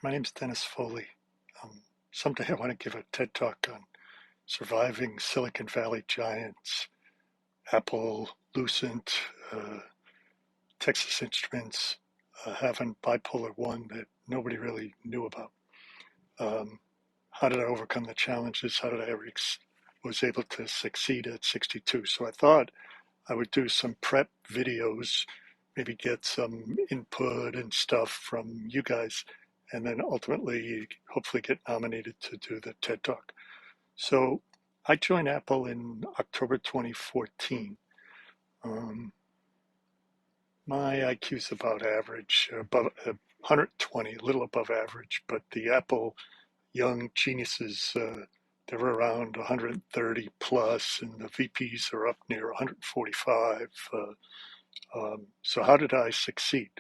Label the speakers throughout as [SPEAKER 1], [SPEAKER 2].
[SPEAKER 1] My name's Dennis Foley. Um, Someday I want to give a TED talk on surviving Silicon Valley giants, Apple, Lucent, uh, Texas Instruments, having bipolar 1 that nobody really knew about. Um, how did I overcome the challenges? How did I was able to succeed at 62? So I thought I would do some prep videos, maybe get some input and stuff from you guys, and then ultimately, hopefully, get nominated to do the TED Talk. So I joined Apple in October 2014. Um, my IQ is about average, above 120, a little above average, but the Apple young geniuses, they're around 130 plus, and the VPs are up near 145. So how did I succeed?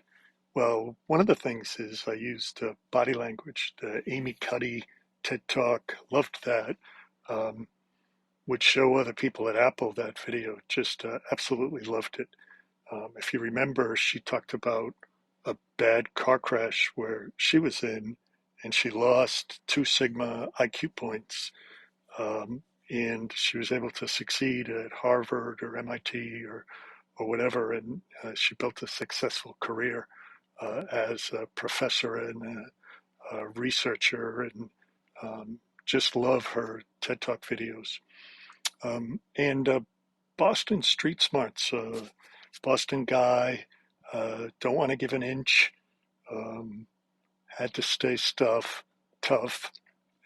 [SPEAKER 1] Well, one of the things is I used body language. The Amy Cuddy TED Talk, loved that. Um, would show other people at Apple that video, just absolutely loved it. If you remember, she talked about a bad car crash where she was in and she lost 2 sigma IQ points, and she was able to succeed at Harvard or MIT or whatever, and she built a successful career as a professor and a researcher, and just love her TED Talk videos. And Boston Street Smarts, Boston guy, don't want to give an inch, um, had to stay tough,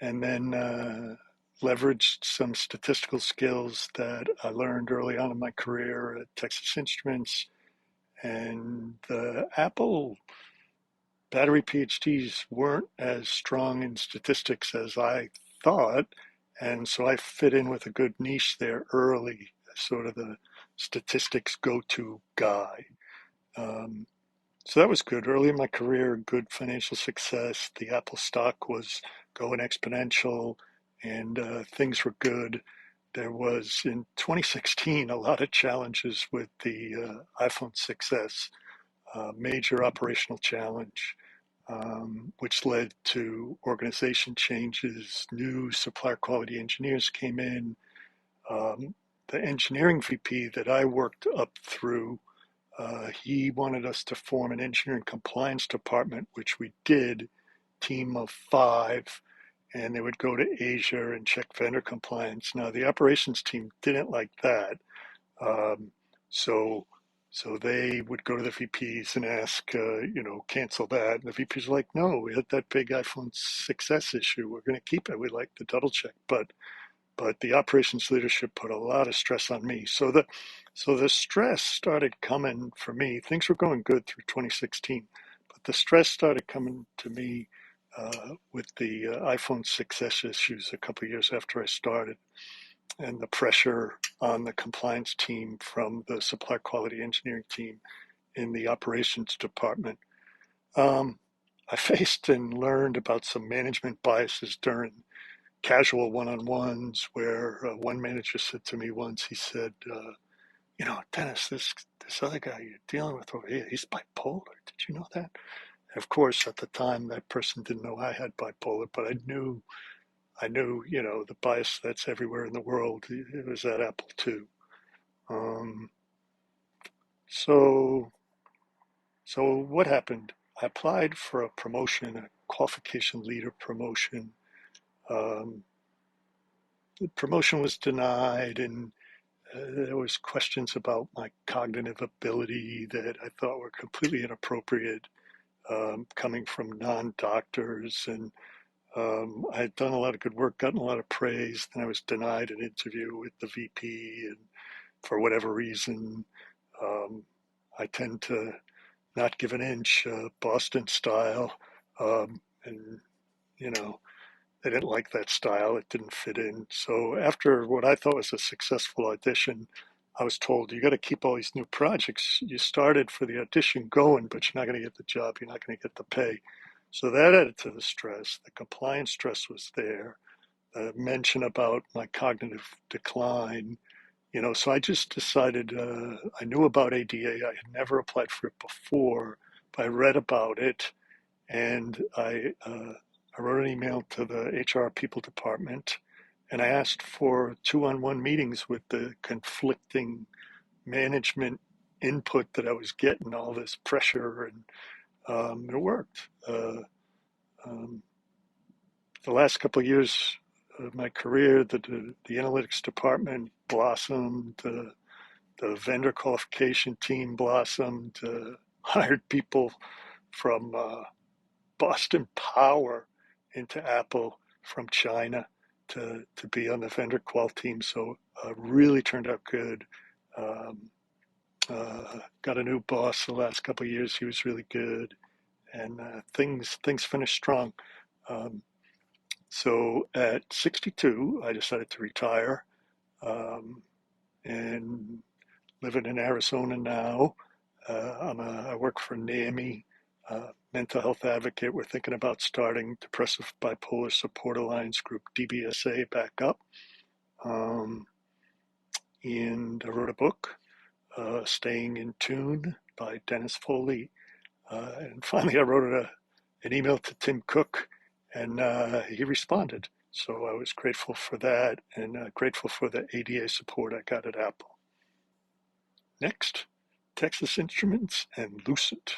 [SPEAKER 1] and then leveraged some statistical skills that I learned early on in my career at Texas Instruments. And the Apple battery PhDs weren't as strong in statistics as I thought. And so I fit in with a good niche there early, sort of the statistics go-to guy. Um, so that was good. Early in my career, good financial success. The Apple stock was going exponential and things were good. There was in 2016 a lot of challenges with the iPhone 6S, major operational challenge, which led to organization changes. New supplier quality engineers came in. Um, the engineering VP that I worked up through, he wanted us to form an engineering compliance department, which we did, team of 5, and they would go to Asia and check vendor compliance. Now, the operations team didn't like that. Um, so so they would go to the VPs and ask, cancel that. And the VPs were like, no, we had that big iPhone 6S issue. We're going to keep it. We like to double check. But the operations leadership put a lot of stress on me. So the stress started coming for me. Things were going good through 2016, but the stress started coming to me with the iPhone 6S issues a couple of years after I started, and the pressure on the compliance team from the supply quality engineering team in the operations department. Um, I faced and learned about some management biases during casual one-on-ones where one manager said to me once, he said, Dennis, this other guy you're dealing with over here, he's bipolar. Did you know that? And of course, at the time, that person didn't know I had bipolar, but I knew, the bias that's everywhere in the world. It was at Apple too. Um, so, so what happened? I applied for a promotion, a qualification leader promotion. Um, the promotion was denied, and there was questions about my cognitive ability that I thought were completely inappropriate, coming from non-doctors. And I had done a lot of good work, gotten a lot of praise. Then I was denied an interview with the VP, and for whatever reason, um, I tend to not give an inch, Boston style, and you know they didn't like that style. It didn't fit in. So after what I thought was a successful audition, I was told, you got to keep all these new projects you started for the audition going, but you're not going to get the job. You're not going to get the pay. So that added to the stress. The compliance stress was there. The mention about my cognitive decline. So I just decided, I knew about ADA. I had never applied for it before, but I read about it, and I wrote an email to the HR people department, and I asked for two-on-one meetings with the conflicting management input that I was getting, all this pressure, and it worked. Um, the last couple of years of my career, the analytics department blossomed, the vendor qualification team blossomed, hired people from Boston Power into Apple from China to be on the vendor qual team. So really turned out good. Um, got a new boss the last couple of years. He was really good, and things finished strong. Um, so at 62, I decided to retire, um, and living in Arizona now. I work for NAMI, mental health advocate. We're thinking about starting Depressive Bipolar Support Alliance Group, DBSA, back up. Um, and I wrote a book, Staying in Tune by Dennis Foley. And finally, I wrote an email to Tim Cook, and he responded. So I was grateful for that, and grateful for the ADA support I got at Apple. Next, Texas Instruments and Lucent.